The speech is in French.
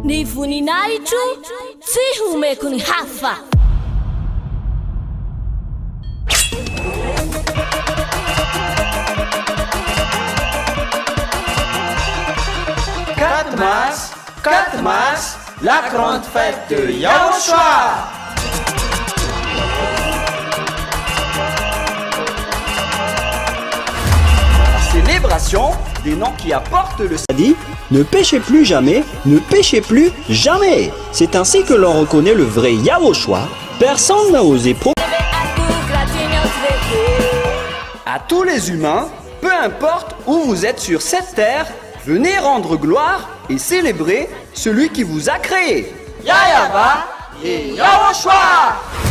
Ni voninahitro tsy homeko ny hafa. Quatre mars, la grande fête de Yahushua. Célébration des noms qui apportent le dit ne péchez plus jamais, ne péchez plus jamais. C'est ainsi que l'on reconnaît le vrai Yahushua. Personne n'a osé à tous les humains, peu importe où vous êtes sur cette terre, venez rendre gloire et célébrer celui qui vous a créé. Yahweh et Yahushua.